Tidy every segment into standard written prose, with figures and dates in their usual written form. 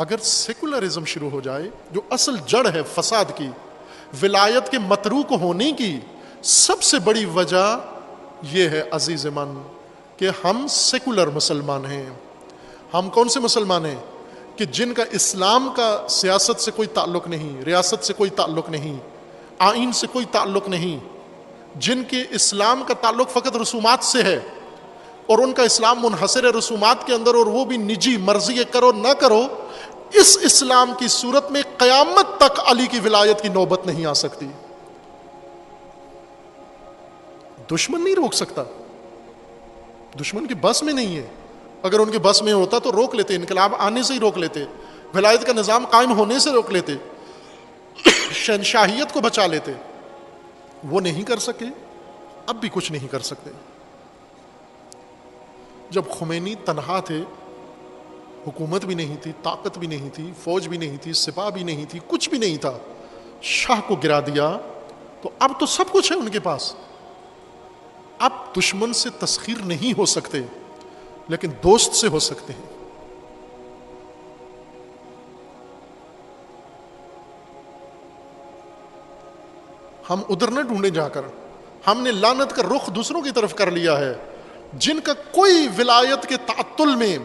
اگر سیکولرزم شروع ہو جائے، جو اصل جڑ ہے فساد کی، ولایت کے متروک ہونے کی سب سے بڑی وجہ یہ ہے عزیز من کہ ہم سیکولر مسلمان ہیں. ہم کون سے مسلمان ہیں؟ کہ جن کا اسلام کا سیاست سے کوئی تعلق نہیں، ریاست سے کوئی تعلق نہیں، آئین سے کوئی تعلق نہیں، جن کے اسلام کا تعلق فقط رسومات سے ہے، اور ان کا اسلام منحصر ہے رسومات کے اندر، اور وہ بھی نجی مرضی ہے، کرو نہ کرو. اس اسلام کی صورت میں قیامت تک علی کی ولایت کی نوبت نہیں آ سکتی. دشمن نہیں روک سکتا، دشمن کی بس میں نہیں ہے. اگر ان کے بس میں ہوتا تو روک لیتے، انقلاب آنے سے ہی روک لیتے، ولایت کا نظام قائم ہونے سے روک لیتے، شہنشاہیت کو بچا لیتے. وہ نہیں کر سکے، اب بھی کچھ نہیں کر سکتے. جب خمینی تنہا تھے، حکومت بھی نہیں تھی، طاقت بھی نہیں تھی، فوج بھی نہیں تھی، سپاہ بھی نہیں تھی، کچھ بھی نہیں تھا، شاہ کو گرا دیا، تو اب تو سب کچھ ہے ان کے پاس. اب دشمن سے تسخیر نہیں ہو سکتے، لیکن دوست سے ہو سکتے ہیں. ہم ادھر نہ ڈھونڈیں جا کر. ہم نے لعنت کا رخ دوسروں کی طرف کر لیا ہے جن کا کوئی ولایت کے تعطل میں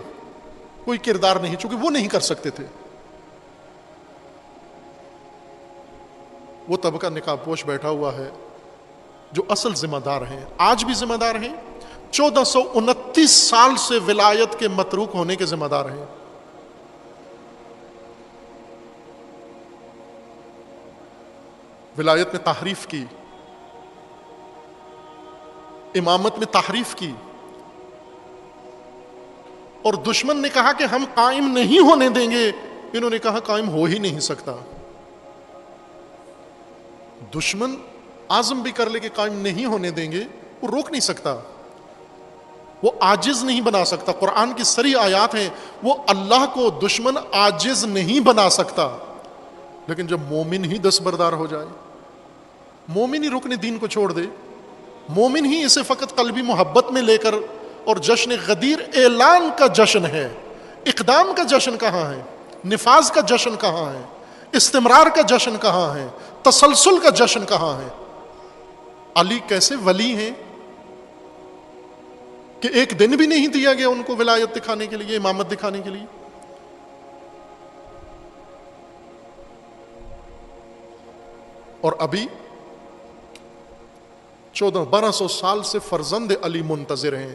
کوئی کردار نہیں، چونکہ وہ نہیں کر سکتے تھے. وہ طبقہ نقاب پوش بیٹھا ہوا ہے جو اصل ذمہ دار ہیں، آج بھی ذمہ دار ہیں، 1429 سال سے ولایت کے متروک ہونے کے ذمہ دار ہیں. ولایت میں تحریف کی، امامت میں تحریف کی، اور دشمن نے کہا کہ ہم قائم نہیں ہونے دیں گے. انہوں نے کہا قائم ہو ہی نہیں سکتا. دشمن عزم بھی کر لے کہ قائم نہیں ہونے دیں گے، وہ روک نہیں سکتا، وہ عاجز نہیں بنا سکتا. قرآن کی صریح آیات ہیں، وہ اللہ کو دشمن عاجز نہیں بنا سکتا. لیکن جب مومن ہی دستبردار ہو جائے، مومن ہی رکن دین کو چھوڑ دے، مومن ہی اسے فقط قلبی محبت میں لے کر، اور جشن غدیر اعلان کا جشن ہے، اقدام کا جشن کہاں ہے؟ نفاذ کا جشن کہاں ہے؟ استمرار کا جشن کہاں ہے؟ تسلسل کا جشن کہاں ہے؟ علی کیسے ولی ہیں کہ ایک دن بھی نہیں دیا گیا ان کو ولایت دکھانے کے لیے، امامت دکھانے کے لیے. اور ابھی 1200 سال سے فرزند علی منتظر ہیں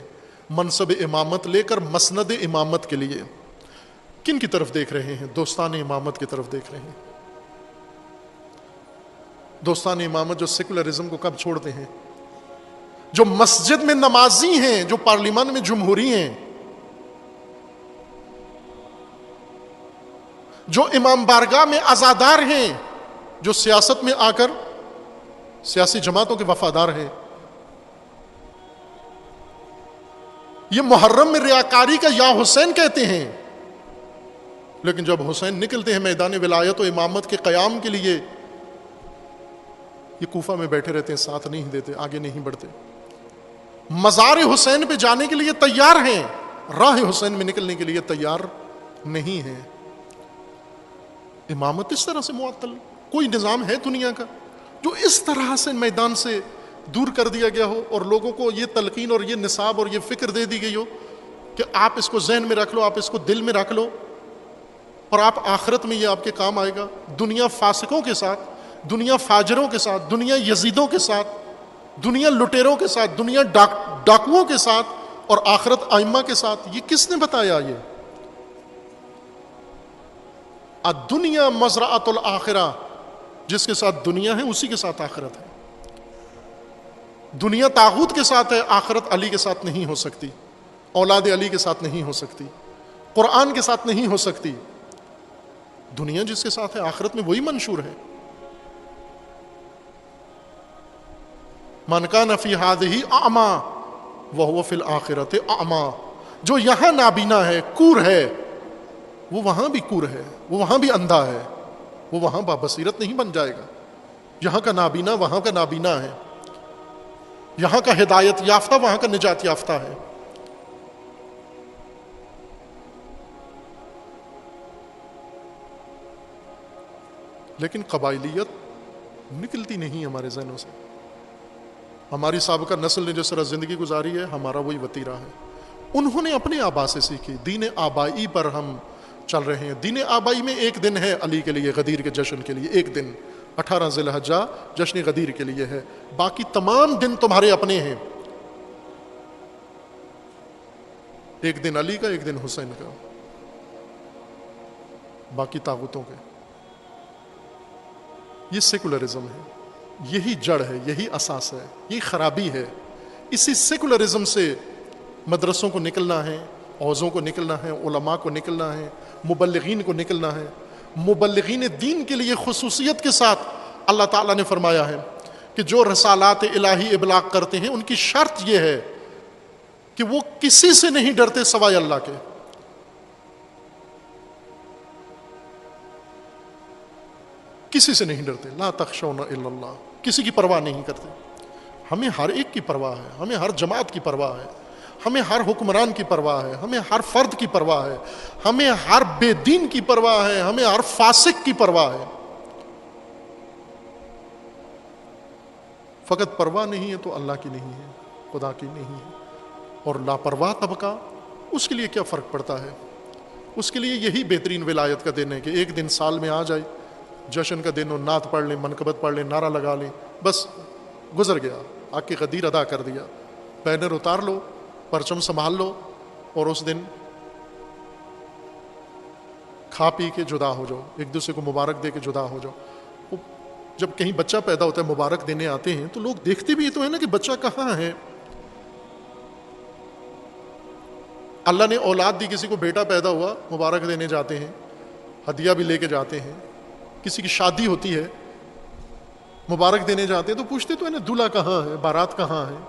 منصب امامت لے کر مسند امامت کے لیے. کن کی طرف دیکھ رہے ہیں؟ دوستان امامت کی طرف دیکھ رہے ہیں. دوستان امامت جو سیکولرزم کو کب چھوڑتے ہیں، جو مسجد میں نمازی ہیں، جو پارلیمان میں جمہوری ہیں، جو امام بارگاہ میں عزادار ہیں، جو سیاست میں آ کر سیاسی جماعتوں کے وفادار ہیں. یہ محرم میں ریاکاری کا یا حسین کہتے ہیں، لیکن جب حسین نکلتے ہیں میدان ولایت و امامت کے قیام کے لیے، یہ کوفہ میں بیٹھے رہتے ہیں، ساتھ نہیں دیتے، آگے نہیں بڑھتے. مزار حسین پہ جانے کے لیے تیار ہیں، راہ حسین میں نکلنے کے لیے تیار نہیں ہیں. امامت اس طرح سے معطل، کوئی نظام ہے دنیا کا جو اس طرح سے میدان سے دور کر دیا گیا ہو، اور لوگوں کو یہ تلقین اور یہ نصاب اور یہ فکر دے دی گئی ہو کہ آپ اس کو ذہن میں رکھ لو، آپ اس کو دل میں رکھ لو، اور آپ آخرت میں یہ آپ کے کام آئے گا. دنیا فاسقوں کے ساتھ، دنیا فاجروں کے ساتھ، دنیا یزیدوں کے ساتھ، دنیا لٹیروں کے ساتھ، دنیا ڈاکوؤں کے ساتھ، اور آخرت ائمہ کے ساتھ. یہ کس نے بتایا؟ یہ الدنیا مزرعۃ الآخرہ، جس کے ساتھ دنیا ہے اسی کے ساتھ آخرت ہے. دنیا طاغوت کے ساتھ ہے، آخرت علی کے ساتھ نہیں ہو سکتی، اولاد علی کے ساتھ نہیں ہو سکتی، قرآن کے ساتھ نہیں ہو سکتی. دنیا جس کے ساتھ ہے آخرت میں وہی منشور ہے. من کان فی ہذہ اعمی وہو فی الآخرۃ اعمی، جو یہاں نابینا ہے، کور ہے، وہ وہاں بھی کور ہے، وہ وہاں بھی اندھا ہے، وہ وہاں بابصیرت نہیں بن جائے گا. یہاں کا نابینا وہاں کا نابینا ہے، یہاں کا ہدایت یافتہ وہاں کا نجات یافتہ ہے. لیکن قبائلیت نکلتی نہیں ہمارے ذہنوں سے. ہماری سابقہ نسل نے جس طرح زندگی گزاری ہے ہمارا وہی وتیرہ ہے. انہوں نے اپنے آبا سے سیکھی. دین آبائی پر ہم چل رہے ہیں. دین آبائی میں ایک دن ہے علی کے لیے غدیر کے جشن کے لیے, ایک دن 18 ذی الحجہ جشن غدیر کے لیے ہے. باقی تمام دن تمہارے اپنے ہیں. ایک دن علی کا, ایک دن حسین کا, باقی طاغوتوں کے. یہ سیکولرزم ہے, یہی جڑ ہے, یہی اساس ہے, یہی خرابی ہے. اسی سیکولرزم سے مدرسوں کو نکلنا ہے, حوضوں کو نکلنا ہے, علماء کو نکلنا ہے, مبلغین کو نکلنا ہے. مبلغین دین کے لیے خصوصیت کے ساتھ اللہ تعالیٰ نے فرمایا ہے کہ جو رسالات الہی ابلاغ کرتے ہیں ان کی شرط یہ ہے کہ وہ کسی سے نہیں ڈرتے سوائے اللہ کے. کسی سے نہیں ڈرتے. لا تخشون الا اللہ, کسی کی پرواہ نہیں کرتے. ہمیں ہر ایک کی پرواہ ہے, ہمیں ہر جماعت کی پرواہ ہے, ہمیں ہر حکمران کی پرواہ ہے, ہمیں ہر فرد کی پرواہ ہے, ہمیں ہر بے دین کی پرواہ ہے, ہمیں ہر فاسق کی پرواہ ہے. فقط پرواہ نہیں ہے تو اللہ کی نہیں ہے, خدا کی نہیں ہے. اور لاپرواہ طبقہ, اس کے لیے کیا فرق پڑتا ہے؟ اس کے لیے یہی بہترین ولایت کا دن ہے کہ ایک دن سال میں آ جائے, جشن کا دن ہو, نعت پڑھ لیں, منقبت پڑھ لیں, نعرہ لگا لیں, بس گزر گیا, آگ کی غدیر ادا کر دیا. بینر اتار لو, پرچم سنبھال لو, اور اس دن کھا پی کے جدا ہو جاؤ, ایک دوسرے کو مبارک دے کے جدا ہو جاؤ. جب کہیں بچہ پیدا ہوتا ہے مبارک دینے آتے ہیں تو لوگ دیکھتے بھی تو ہے نا کہ بچہ کہاں ہے. اللہ نے اولاد دی, کسی کو بیٹا پیدا ہوا مبارک دینے جاتے ہیں, ہدیہ بھی لے کے جاتے ہیں. کسی کی شادی ہوتی ہے مبارک دینے جاتے ہیں تو پوچھتے تو ہے نا دلہا کہاں ہے, بارات کہاں ہے.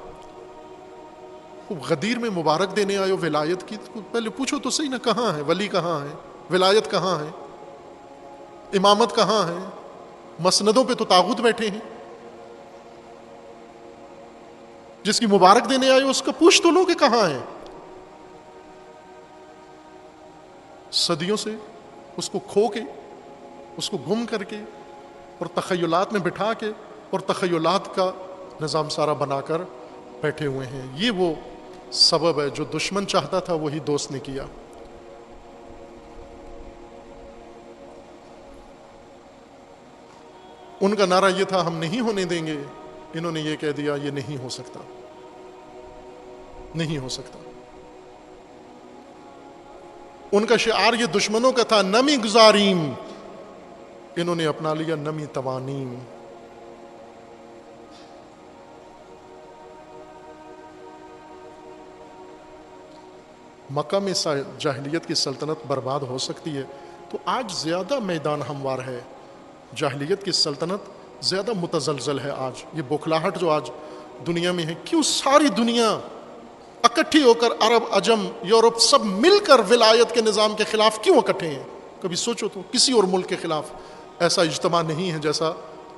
غدیر میں مبارک دینے آئے ہو ولایت کی, پہلے پوچھو تو صحیح نا کہاں ہے, ولی کہاں ہے, ولایت کہاں ہے, امامت کہاں ہے. مسندوں پہ تو طاغوت بیٹھے ہیں. جس کی مبارک دینے آئے ہو اس کا پوچھ تو لو کہ کہاں ہے. صدیوں سے اس کو کھو کے, اس کو گم کر کے, اور تخیلات میں بٹھا کے, اور تخیلات کا نظام سارا بنا کر بیٹھے ہوئے ہیں. یہ وہ سبب ہے جو دشمن چاہتا تھا وہی دوست نے کیا. ان کا نعرہ یہ تھا ہم نہیں ہونے دیں گے, انہوں نے یہ کہہ دیا یہ نہیں ہو سکتا, نہیں ہو سکتا. ان کا شعار یہ دشمنوں کا تھا نمی گزاریم, انہوں نے اپنا لیا نمی توانیم. مکہ میں جاہلیت کی سلطنت برباد ہو سکتی ہے تو آج زیادہ میدان ہموار ہے. جاہلیت کی سلطنت زیادہ متزلزل ہے آج. یہ بوکھلاہٹ جو آج دنیا میں ہے, کیوں ساری دنیا اکٹھی ہو کر, عرب, عجم, یورپ سب مل کر ولایت کے نظام کے خلاف کیوں اکٹھے ہیں؟ کبھی سوچو تو. کسی اور ملک کے خلاف ایسا اجتماع نہیں ہے جیسا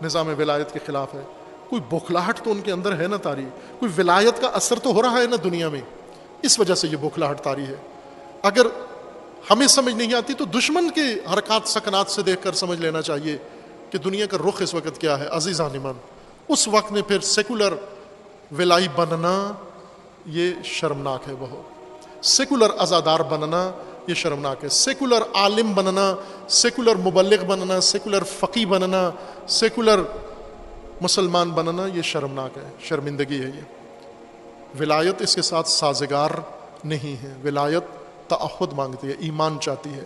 نظام ولایت کے خلاف ہے. کوئی بوکھلاہٹ تو ان کے اندر ہے نا طاری, کوئی ولایت کا اثر تو ہو رہا ہے نا دنیا میں, اس وجہ سے یہ بوکھلاہٹ طاری ہے. اگر ہمیں سمجھ نہیں آتی تو دشمن کے حرکات سکنات سے دیکھ کر سمجھ لینا چاہیے کہ دنیا کا رخ اس وقت کیا ہے. عزیزان ایمان, اس وقت میں پھر سیکولر ولائی بننا یہ شرمناک ہے بہت. سیکولر عزادار بننا یہ شرمناک ہے. سیکولر عالم بننا, سیکولر مبلغ بننا, سیکولر فقی بننا, سیکولر مسلمان بننا یہ شرمناک ہے, شرمندگی ہے. یہ ولایت اس کے ساتھ سازگار نہیں ہے. ولایت تعہد مانگتی ہے, ایمان چاہتی ہے.